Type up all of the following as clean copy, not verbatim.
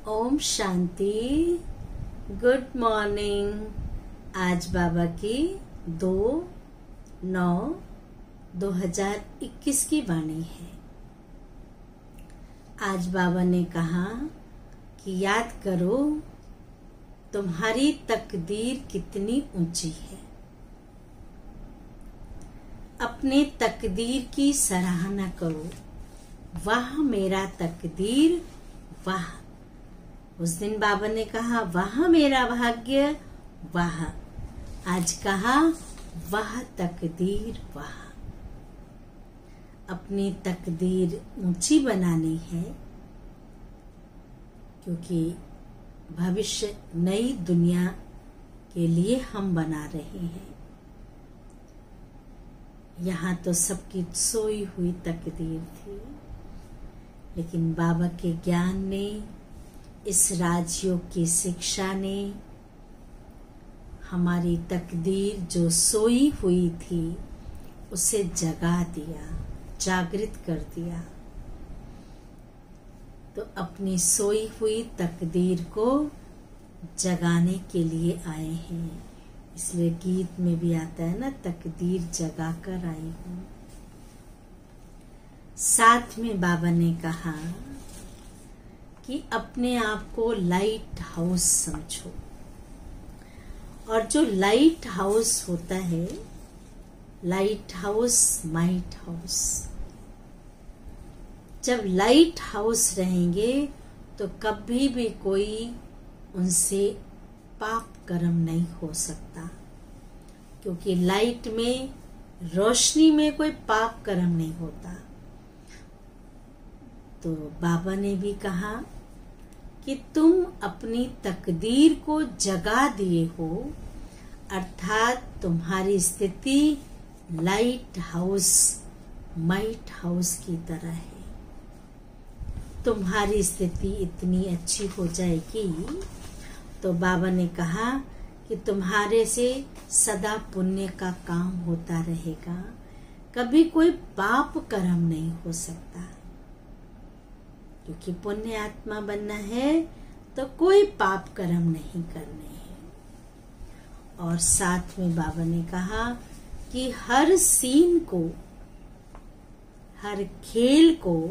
Om Shanti. Good morning. आज बाबा की 2/9/2021 की वाणी है। आज बाबा ने कहा कि याद करो तुम्हारी तकदीर कितनी ऊंची है। अपने तकदीर की सराहना करो। वाह मेरा तकदीर, वाह। उस दिन बाबा ने कहा वाह मेरा भाग्य, वाह। आज कहा वाह तकदीर, वाह। अपनी तकदीर ऊंची बनानी है, क्योंकि भविष्य नई दुनिया के लिए हम बना रहे हैं। यहाँ तो सबकी सोई हुई तकदीर थी, लेकिन बाबा के ज्ञान ने, इस राजयोग की शिक्षा ने हमारी तकदीर जो सोई हुई थी उसे जगा दिया, जागृत कर दिया। तो अपनी सोई हुई तकदीर को जगाने के लिए आए हैं। इसलिए गीत में भी आता है ना, तकदीर जगा कर आई हूं। साथ में बाबा ने कहा कि अपने आप को लाइट हाउस समझो। और जो लाइट हाउस होता है, लाइट हाउस माइट हाउस, जब लाइट हाउस रहेंगे तो कभी भी कोई उनसे पाप कर्म नहीं हो सकता, क्योंकि लाइट में, रोशनी में कोई पाप कर्म नहीं होता। तो बाबा ने भी कहा कि तुम अपनी तकदीर को जगा दिए हो, अर्थात तुम्हारी स्थिति लाइट हाउस माइट हाउस की तरह है। तुम्हारी स्थिति इतनी अच्छी हो जाएगी तो बाबा ने कहा कि तुम्हारे से सदा पुण्य का काम होता रहेगा, कभी कोई पाप कर्म नहीं हो सकता। क्योंकि पुण्य आत्मा बनना है तो कोई पाप कर्म नहीं करने हैं। और साथ में बाबा ने कहा कि हर सीन को, हर खेल को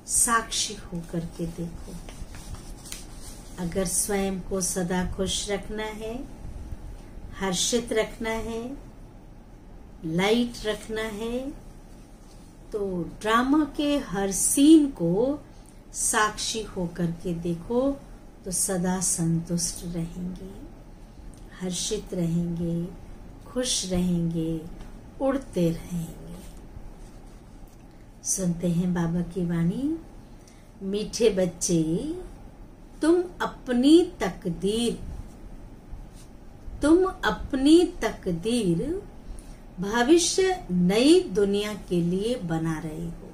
साक्षी होकर के देखो। अगर स्वयं को सदा खुश रखना है, हर्षित रखना है, लाइट रखना है, तो ड्रामा के हर सीन को साक्षी होकर के देखो, तो सदा संतुष्ट रहेंगे, हर्षित रहेंगे, खुश रहेंगे, उड़ते रहेंगे। सुनते हैं बाबा की वाणी। मीठे बच्चे, तुम अपनी तकदीर भविष्य नई दुनिया के लिए बना रहे हो,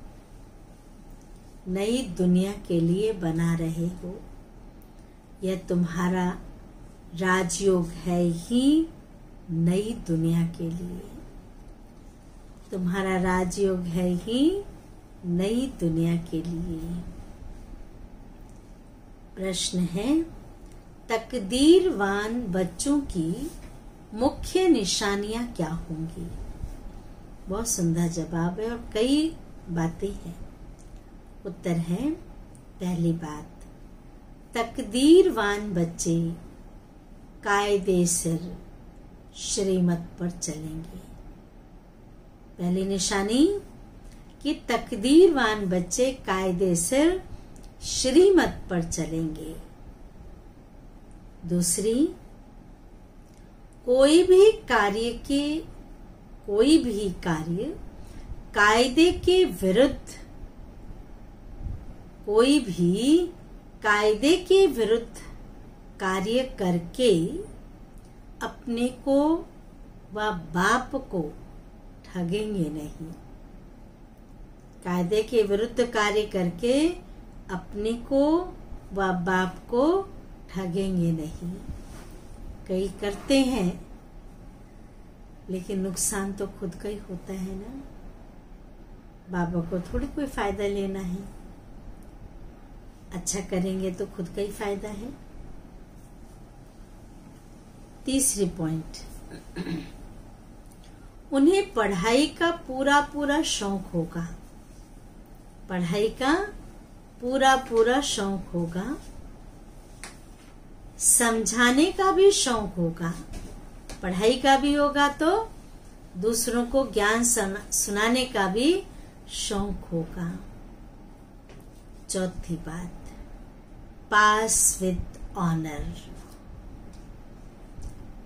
नई दुनिया के लिए बना रहे हो। यह तुम्हारा राजयोग है ही नई दुनिया के लिए। तुम्हारा राजयोग है ही नई दुनिया के लिए। प्रश्न है, तकदीरवान बच्चों की मुख्य निशानियां क्या होंगी? बहुत सुंदर जवाब है और कई बातें हैं। उत्तर है, पहली बात, तकदीरवान बच्चे कायदे से श्रीमत पर चलेंगे। पहली निशानी कि तकदीरवान बच्चे कायदे से श्रीमत पर चलेंगे। दूसरी, कोई भी कार्य कायदे के विरुद्ध, कोई भी कायदे के विरुद्ध कार्य करके अपने को व बाप को ठगेंगे नहीं। कायदे के विरुद्ध कार्य करके अपने को व बाप को ठगेंगे नहीं। कई करते हैं, लेकिन नुकसान तो खुद का ही होता है ना। बाबा को थोड़ी कोई फायदा लेना है। अच्छा करेंगे तो खुद का ही फायदा है। तीसरी पॉइंट, उन्हें पढ़ाई का पूरा पूरा शौक होगा। पढ़ाई का पूरा पूरा शौक होगा, समझाने का भी शौक होगा। पढ़ाई का भी होगा तो दूसरों को ज्ञान सुनाने का भी शौक होगा। चौथी बात, pass with honour.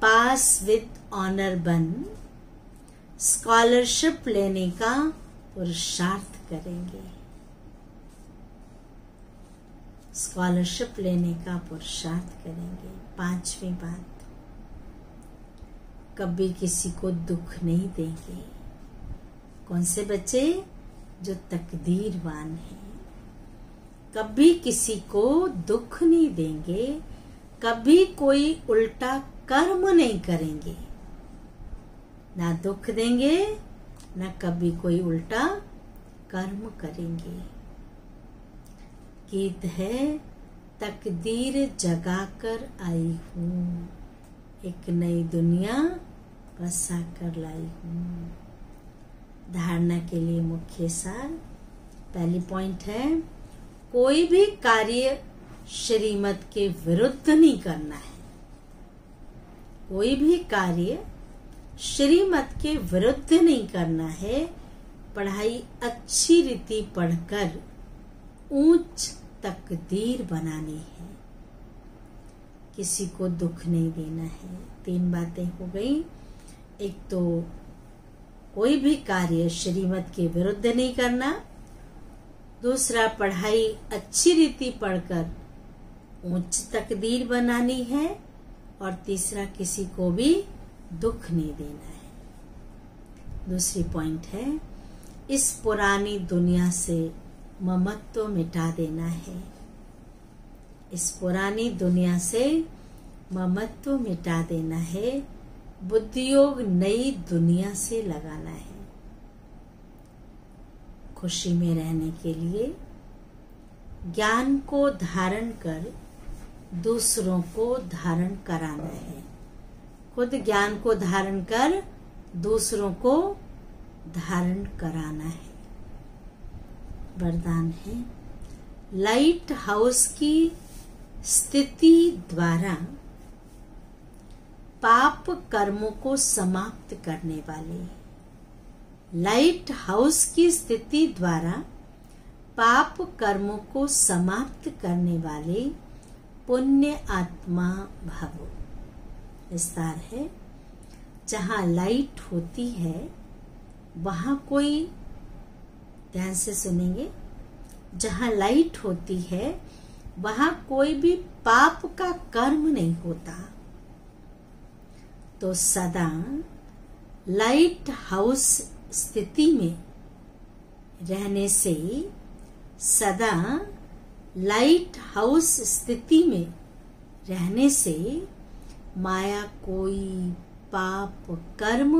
Pass with honour बन स्कॉलरशिप लेने का पुरुषार्थ करेंगे। स्कॉलरशिप लेने का पुरुषार्थ करेंगे। पांचवी बात, कभी किसी को दुख नहीं देंगे। कौन से बच्चे? जो तकदीरवान हैं। कभी किसी को दुख नहीं देंगे, कभी कोई उल्टा कर्म नहीं करेंगे। ना दुख देंगे, ना कभी कोई उल्टा कर्म करेंगे। गीत है, तकदीर जगाकर आई हूँ, एक नई दुनिया बसा कर लाई हूँ। धारणा के लिए मुख्य सार, पहली पॉइंट है, कोई भी कार्य श्रीमत के विरुद्ध नहीं करना है। कोई भी कार्य श्रीमत के विरुद्ध नहीं करना है। पढ़ाई अच्छी रीति पढ़कर ऊंच तकदीर बनानी है। किसी को दुख नहीं देना है। 3 बातें हो गई। एक तो कोई भी कार्य श्रीमत के विरुद्ध नहीं करना, दूसरा पढ़ाई अच्छी रीति पढ़कर उच्च तकदीर बनानी है, और तीसरा किसी को भी दुख नहीं देना है। दूसरी पॉइंट है, इस पुरानी दुनिया से ममत्व मिटा देना है। इस पुरानी दुनिया से ममत्व मिटा देना है। बुद्धियोग नई दुनिया से लगाना है। खुशी में रहने के लिए ज्ञान को धारण कर दूसरों को धारण कराना है। खुद ज्ञान को धारण कर दूसरों को धारण कराना है। वरदान है, लाइट हाउस की स्थिति द्वारा पाप कर्मों को समाप्त करने वाले। लाइट हाउस की स्थिति द्वारा पाप कर्मों को समाप्त करने वाले पुण्य आत्मा भव। विस्तार है, जहाँ लाइट होती है वहाँ कोई, ध्यान से सुनेंगे, जहाँ लाइट होती है वहाँ कोई भी पाप का कर्म नहीं होता। तो सदा लाइट हाउस स्थिति में रहने से, सदा लाइट हाउस स्थिति में रहने से माया कोई पाप कर्म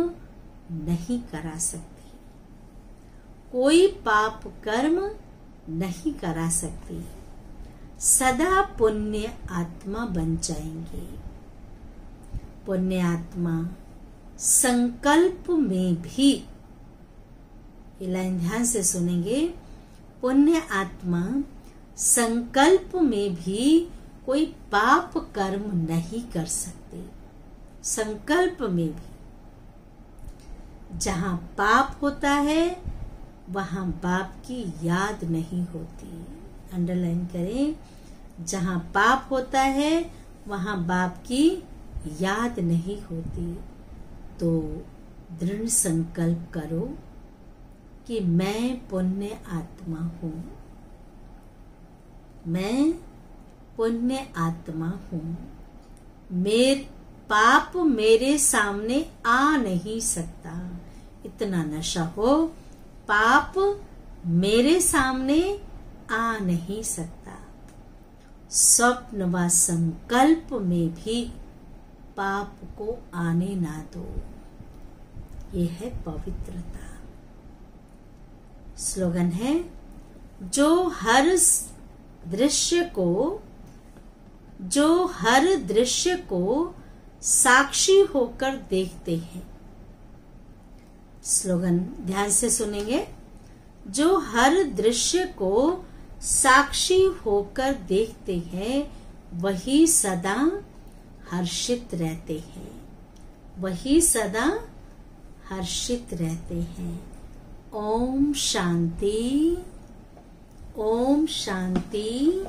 नहीं करा सकती। कोई पाप कर्म नहीं करा सकती। सदा पुण्य आत्मा बन जाएंगे। पुण्य आत्मा संकल्प में भी, ये लाइन ध्यान से सुनेंगे, पुण्य आत्मा संकल्प में भी कोई पाप कर्म नहीं कर सकते। संकल्प में भी। जहाँ पाप होता है वहाँ बाप की याद नहीं होती। अंडरलाइन करें, जहाँ पाप होता है वहाँ बाप की याद नहीं होती। तो दृढ़ संकल्प करो कि मैं पुण्य आत्मा हूँ। मैं पुण्य आत्मा हूँ। पाप मेरे सामने आ नहीं सकता। इतना नशा हो, पाप मेरे सामने आ नहीं सकता। स्वप्न व संकल्प में भी पाप को आने ना दो। ये है पवित्रता। स्लोगन है, जो हर दृश्य को जो हर दृश्य को साक्षी होकर देखते हैं। स्लोगन ध्यान से सुनेंगे। जो हर दृश्य को साक्षी होकर देखते हैं वही सदा हर्षित रहते हैं, वही सदा हर्षित रहते हैं। ओम शांति, ओम शांति,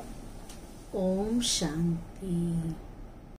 ओम शांति।